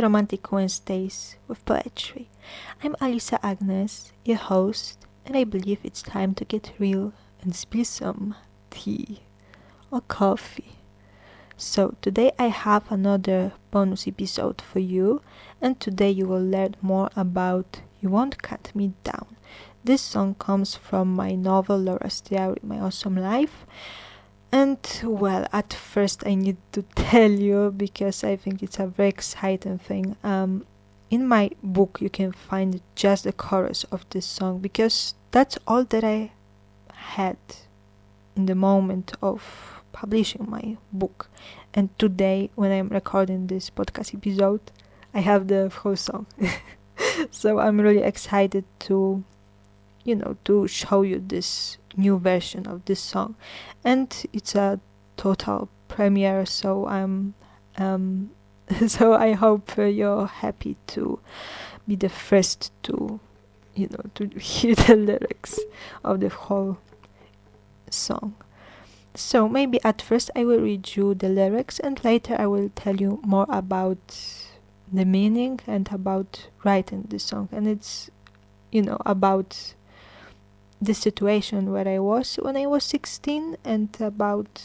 to Romantic Wednesdays with Poetry. I'm Alisa Agnes, your host, and I believe it's time to get real and spill some tea or coffee. So today I have another bonus episode for you, and today you will learn more about You Won't Cut Me Down. This song comes from my novel Laura's Diary, My Awesome Life. And well, at first I need to tell you because I think it's a very exciting thing. In my book you can find just the chorus of this song because that's all that I had in the moment of publishing my book. And today, when I'm recording this podcast episode, I have the whole song. So I'm really excited to show you this new version of this song, and it's a total premiere. So so I hope you're happy to be the first to hear the lyrics of the whole song. So maybe at first I will read you the lyrics, and later I will tell you more about the meaning and about writing the song, and it's about the situation where I was when I was 16, and about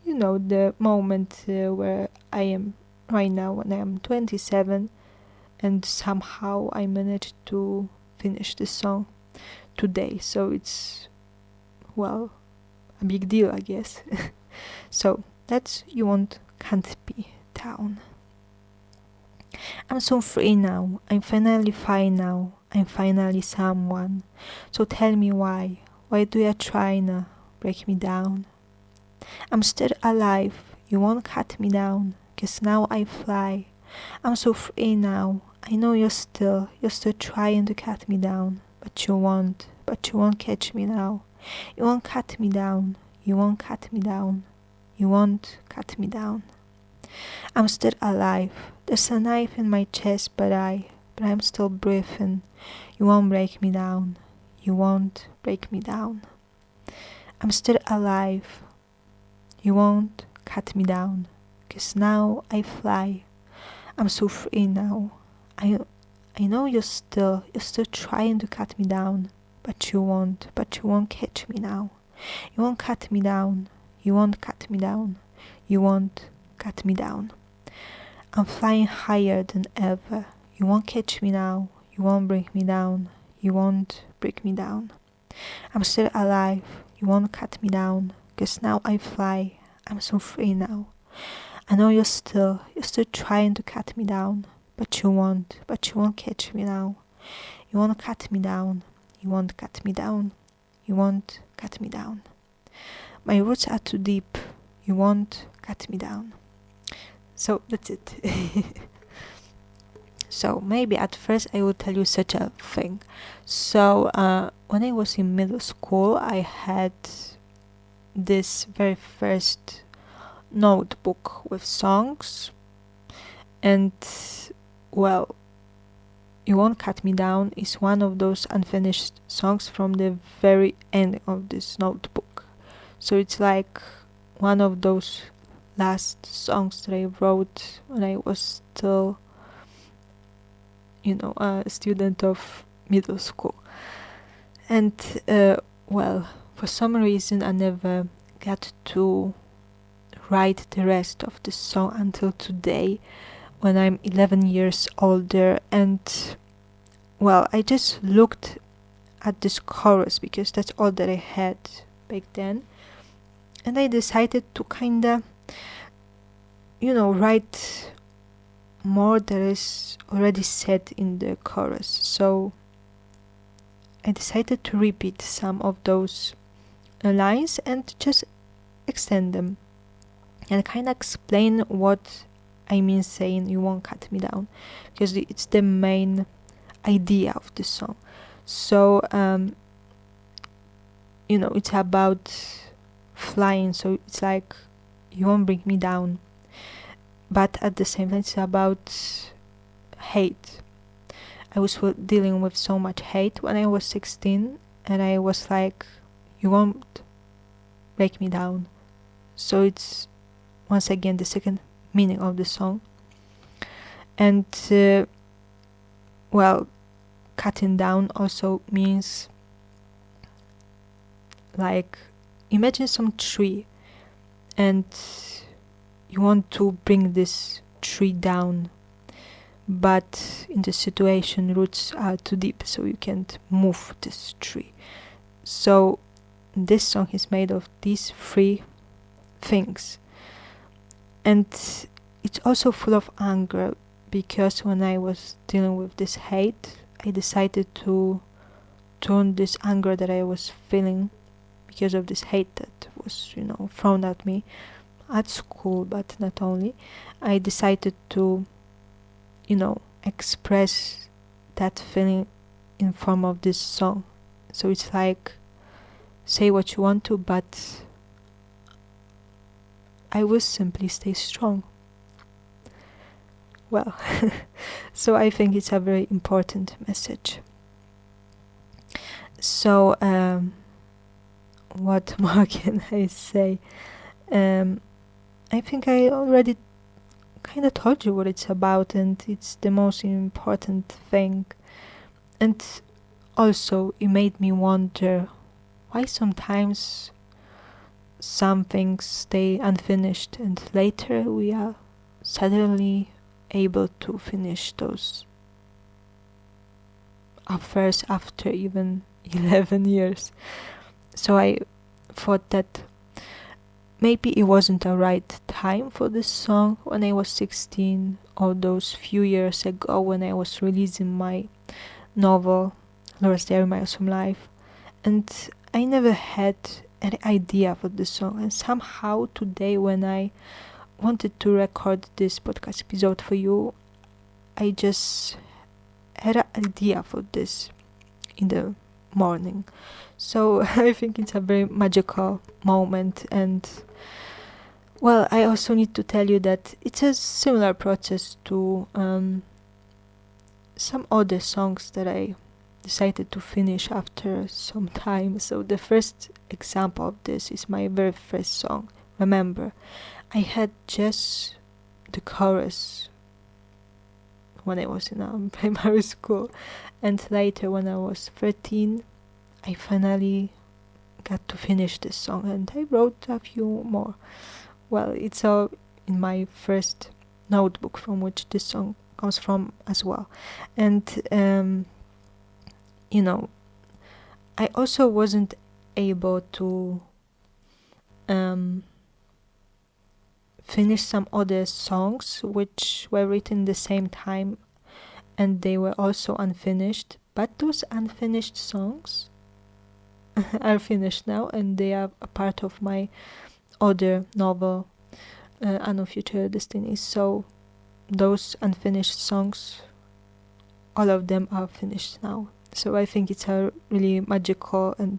the moment where I am right now when I am 27, and somehow I managed to finish the song today. So it's a big deal, I guess. So that's You Won't Cut Me Down. I'm so free now, I'm finally fine now, I'm finally someone. So tell me why do you try to break me down? I'm still alive, you won't cut me down, 'cause now I fly. I'm so free now, I know you're still trying to cut me down, but you won't catch me now. You won't cut me down, you won't cut me down, you won't cut me down. I'm still alive, there's a knife in my chest, but I'm still breathing. You won't break me down, you won't break me down. I'm still alive, you won't cut me down, 'cause now I fly. I'm so free now, I know you're still trying to cut me down, but you won't catch me now. You won't cut me down, you won't cut me down, you won't cut me down. I'm flying higher than ever. You won't catch me now, you won't break me down, you won't break me down. I'm still alive, you won't cut me down, 'cause now I fly. I'm so free now. I know you're still trying to cut me down, but you won't catch me now. You won't cut me down, you won't cut me down, you won't cut me down. My roots are too deep, you won't cut me down. So that's it. So maybe at first I will tell you such a thing. So when I was in middle school, I had this very first notebook with songs, and You Won't Cut Me Down is one of those unfinished songs from the very end of this notebook. So it's like one of those last songs that I wrote when I was still a student of middle school. And for some reason I never got to write the rest of the song until today, when I'm 11 years older. And I just looked at this chorus because that's all that I had back then, and I decided to kinda write more that is already said in the chorus. So I decided to repeat some of those lines and just extend them and kind of explain what I mean saying you won't cut me down, because it's the main idea of the song. So it's about flying, so it's like you won't bring me down, but at the same time it's about hate. I was dealing with so much hate when I was 16, and I was like, you won't break me down. So it's once again the second meaning of the song. And cutting down also means, like, imagine some tree and you want to bring this tree down, but in the situation roots are too deep, so you can't move this tree. So this song is made of these three things. And it's also full of anger, because when I was dealing with this hate, I decided to turn this anger that I was feeling because of this hate that was, thrown at me at school, but not only. I decided to, express that feeling in form of this song. So it's like, say what you want to, but I will simply stay strong. Well, so I think it's a very important message. So, what more can I say? I think I already kind of told you what it's about, and it's the most important thing. And also, it made me wonder why sometimes some things stay unfinished and later we are suddenly able to finish those affairs after even 11 years. So I thought that maybe it wasn't the right time for this song when I was 16, or those few years ago when I was releasing my novel Laura's Diary, My Awesome Life, and I never had an idea for this song. And somehow today, when I wanted to record this podcast episode for you, I just had an idea for this in the morning. So I think it's a very magical moment. And well, I also need to tell you that it's a similar process to some other songs that I decided to finish after some time. So the first example of this is my very first song, Remember. I had just the chorus when I was in primary school, and later when I was 13, I finally got to finish this song, and I wrote a few more. Well, it's all in my first notebook from which this song comes from as well. And I also wasn't able to finish some other songs which were written the same time, and they were also unfinished, but those unfinished songs are finished now, and they are a part of my other novel, Unknown Future Destinies. So those unfinished songs, all of them are finished now. So I think it's a really magical and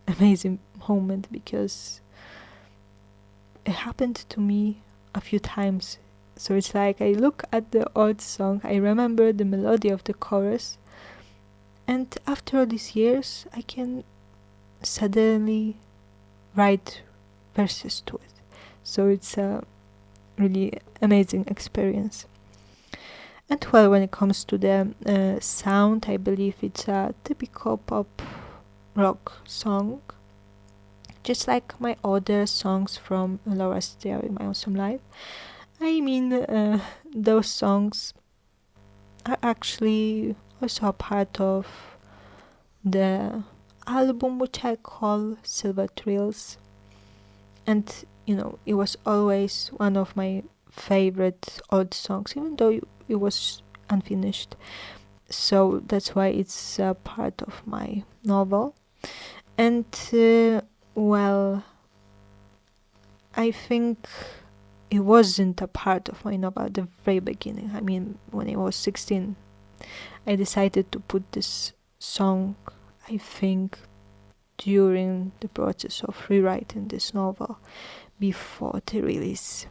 amazing moment, because it happened to me a few times. So it's like I look at the old song, I remember the melody of the chorus, and after all these years I can suddenly write verses to it. So it's a really amazing experience. And well, when it comes to the sound, I believe it's a typical pop rock song, just like my other songs from Laura's Diary, My Awesome Life. I mean, those songs are actually also a part of the album which I call Silver Thrills, and it was always one of my favorite old songs, even though it was unfinished. So that's why it's a part of my novel. And well, I think it wasn't a part of my novel at the very beginning. I mean, when I was 16, I decided to put this song, I think, during the process of rewriting this novel before the release.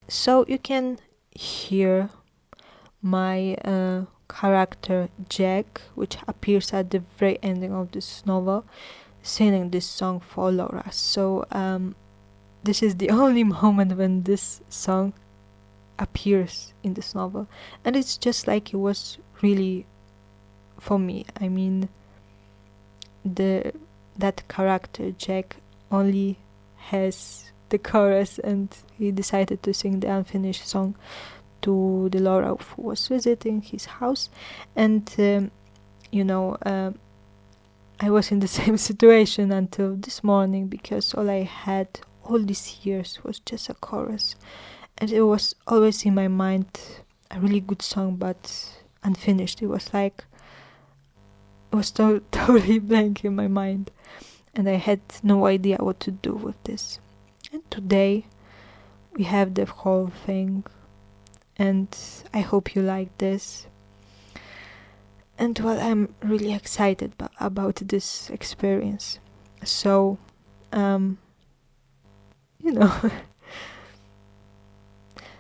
So you can hear my character Jack, which appears at the very ending of this novel, singing this song for Laura. So this is the only moment when this song appears in this novel, and it's just like it was really for me. I mean, that character Jack only has the chorus, and he decided to sing the unfinished song to the Laura who was visiting his house. And I was in the same situation until this morning, because all I had all these years was just a chorus, and it was always in my mind, a really good song but unfinished. It was totally blank in my mind, and I had no idea what to do with this. And today we have the whole thing, and I hope you like this. And well, I'm really excited about this experience. So,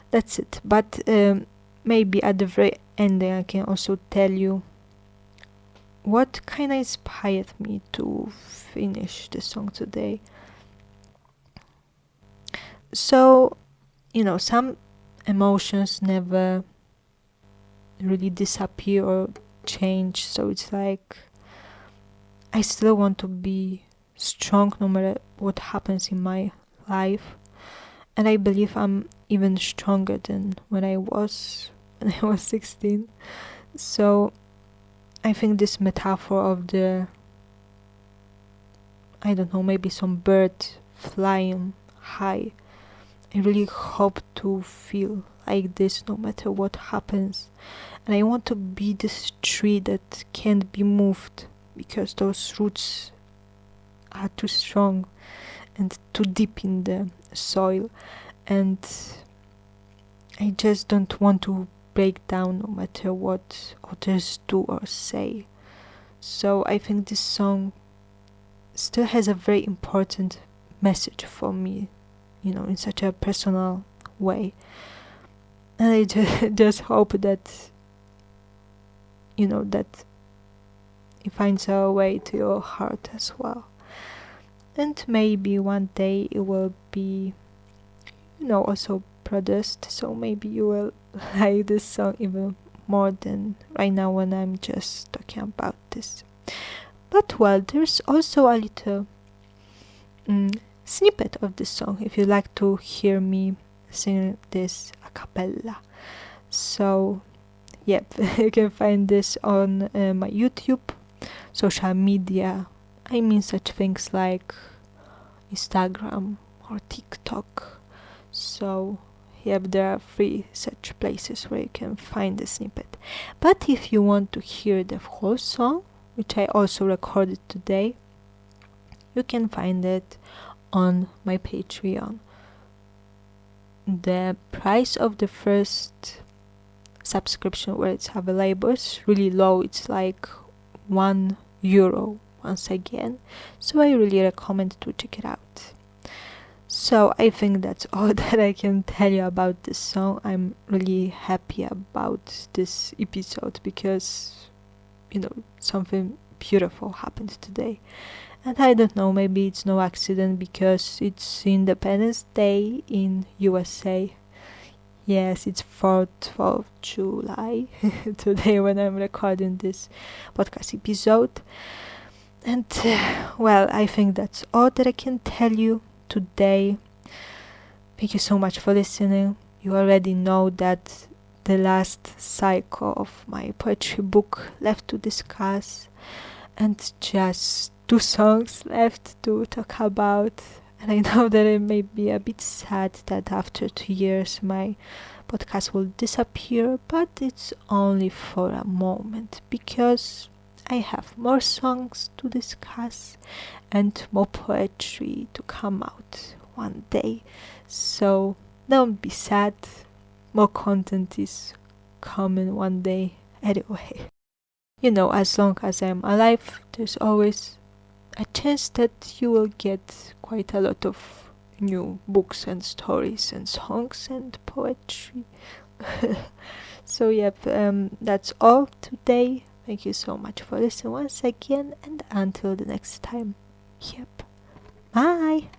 that's it. But maybe at the very ending I can also tell you what kind of inspired me to finish the song today. So, some emotions never really disappear or change, so it's like I still want to be strong no matter what happens in my life, and I believe I'm even stronger than when I was 16. So I think this metaphor of maybe some bird flying high, I really hope to feel like this no matter what happens. And I want to be this tree that can't be moved, because those roots are too strong and too deep in the soil. And I just don't want to break down no matter what others do or say. So I think this song still has a very important message for me, in such a personal way. And I just hope that that it finds a way to your heart as well. And maybe one day it will be also produced, so maybe you will like this song even more than right now when I'm just talking about this. But well, there's also a little snippet of this song if you like to hear me sing this a cappella. So yep, you can find this on my YouTube, social media. I mean such things like Instagram or TikTok. So yep, there are 3 such places where you can find the snippet. But if you want to hear the whole song, which I also recorded today, you can find it on my Patreon. The price of the first subscription where it's available is really low. It's like €1 once again, so I really recommend to check it out. So I think that's all that I can tell you about this song. I'm really happy about this episode because something beautiful happened today. And I don't know, maybe it's no accident because it's Independence Day in USA. Yes, it's 4th of July today when I'm recording this podcast episode. And well, I think that's all that I can tell you today. Thank you so much for listening. You already know that the last cycle of my poetry book left to discuss, and just 2 songs left to talk about. And I know that it may be a bit sad that after 2 years my podcast will disappear, but it's only for a moment, because I have more songs to discuss and more poetry to come out one day. So don't be sad, more content is coming one day anyway. As long as I'm alive, there's always a chance that you will get quite a lot of new books and stories and songs and poetry. So yep, that's all today. Thank you so much for listening once again, and until the next time. Yep. Bye.